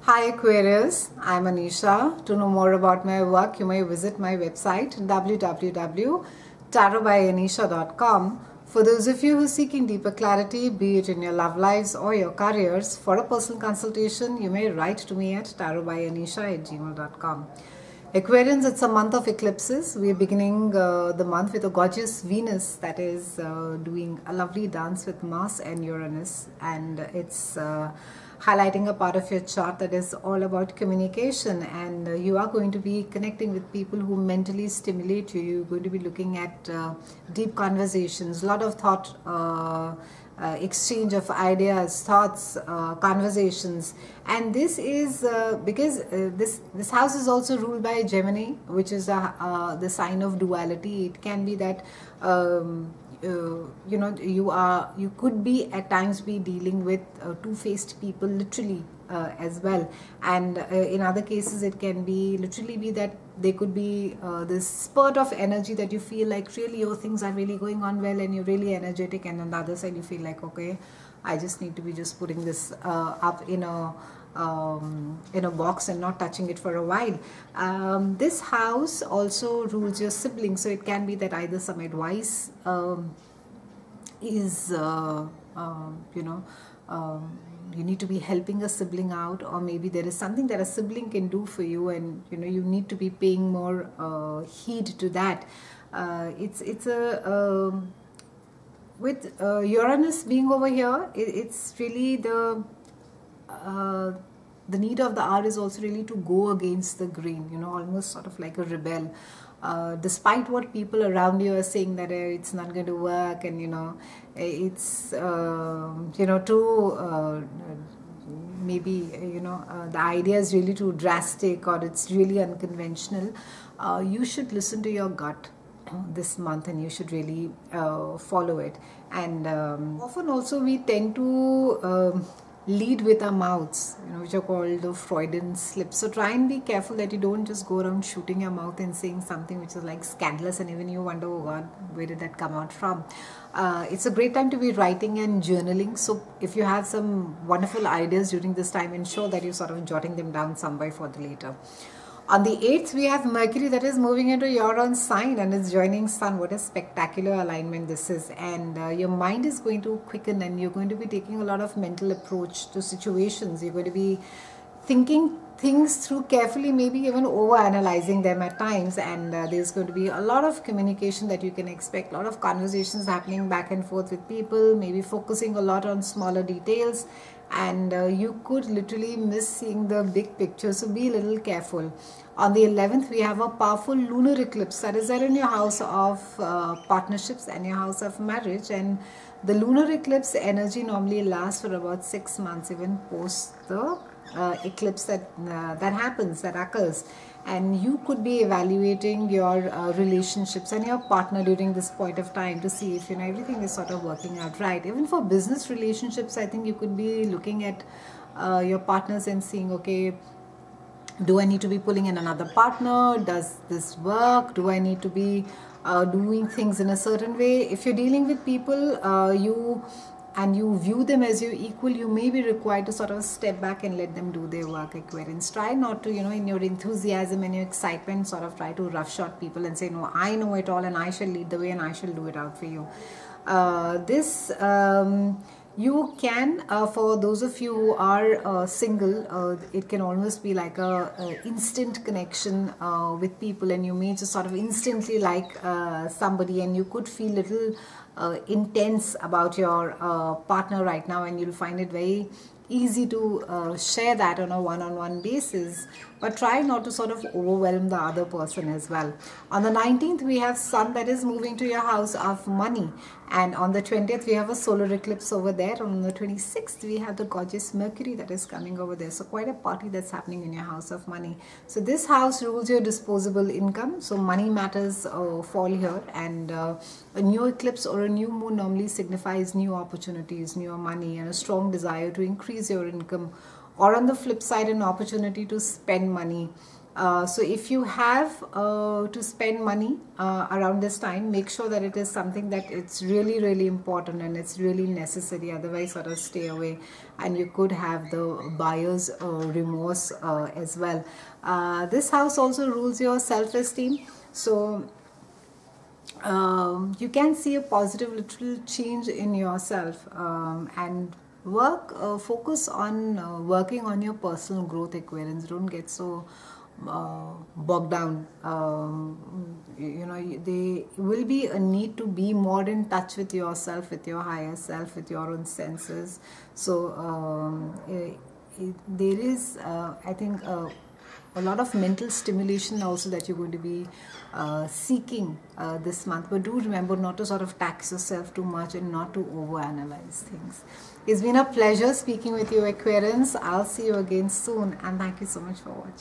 Hi Aquarius, I'm Anisha. To know more about my work, you may visit my website www.tarotbyanisha.com. For those of you who are seeking deeper clarity, be it in your love lives or your careers, for a personal consultation, you may write to me at tarotbyanisha@gmail.com. Aquarians, it's a month of eclipses. We are beginning the month with a gorgeous Venus that is doing a lovely dance with Mars and Uranus, and it's highlighting a part of your chart that is all about communication, and you are going to be connecting with people who mentally stimulate you. You're going to be looking at deep conversations, a lot of thought exchange of ideas, thoughts, conversations, and this is because this house is also ruled by Gemini, which is the sign of duality. It can be that you could be at times be dealing with two-faced people, literally, as well, and in other cases it can be literally be that there could be this spurt of energy that you feel like really things are really going on well and you're really energetic, and on the other side you feel like, okay, I just need to be just putting this up in a box and not touching it for a while. This house also rules your siblings, so it can be that either some advice is you need to be helping a sibling out, or maybe there is something that a sibling can do for you, and you need to be paying more heed to that. It's a with Uranus being over here, it's really the need of the hour is also really to go against the grain, almost sort of like a rebel. Despite what people around you are saying that it's not going to work, and it's too maybe the idea is really too drastic, or it's really unconventional. You should listen to your gut this month, and you should really follow it. And often also we tend to lead with our mouths, which are called the Freudian slips. So try and be careful that you don't just go around shooting your mouth and saying something which is like scandalous, and even you wonder, oh God, where did that come out from? It's a great time to be writing and journaling. So if you have some wonderful ideas during this time, ensure that you're sort of jotting them down somewhere for the later. On the 8th, we have Mercury that is moving into your own sign and is joining Sun. What a spectacular alignment this is. And your mind is going to quicken, and you're going to be taking a lot of mental approach to situations. You're going to be thinking things through carefully, maybe even over-analyzing them at times. And there's going to be a lot of communication that you can expect, a lot of conversations happening back and forth with people, maybe focusing a lot on smaller details. And you could literally miss seeing the big picture, so be a little careful. On the 11th, we have a powerful lunar eclipse that is there in your house of partnerships and your house of marriage. And the lunar eclipse energy normally lasts for about 6 months, even post the eclipse that occurs. And you could be evaluating your relationships and your partner during this point of time to see if everything is sort of working out right. Even for business relationships, I think you could be looking at your partners and seeing, okay, do I need to be pulling in another partner? Does this work? Do I need to be doing things in a certain way? If you're dealing with people, you view them as your equal, you may be required to sort of step back and let them do their work, Aquarians. Try not to, in your enthusiasm and your excitement, sort of try to roughshod people and say, no, I know it all and I shall lead the way and I shall do it out for you. You can, for those of you who are single, it can almost be like a instant connection with people, and you may just sort of instantly like somebody, and you could feel little intense about your partner right now, and you'll find it very easy to share that on a one-on-one basis, but try not to sort of overwhelm the other person as well. On the 19th, we have Sun that is moving to your house of money, and on the 20th, we have a solar eclipse over there. On the 26th, we have the gorgeous Mercury that is coming over there. So quite a party that's happening in your house of money. So this house rules your disposable income. So money matters fall here, and a new eclipse or a new moon normally signifies new opportunities, new money, and a strong desire to increase your income, or on the flip side, an opportunity to spend money So if you have to spend money around this time, make sure that it is something that it's really, really important and it's really necessary. Otherwise, sort of stay away, and you could have the buyer's remorse as well. This house also rules your self-esteem. So you can see a positive little change in yourself, and focus on working on your personal growth, Aquarians. Don't get so bogged down. There will be a need to be more in touch with yourself, with your higher self, with your own senses. So there is, I think, a lot of mental stimulation also that you're going to be seeking this month. But do remember not to sort of tax yourself too much and not to overanalyze things. It's been a pleasure speaking with you, Aquarians. I'll see you again soon, and thank you so much for watching.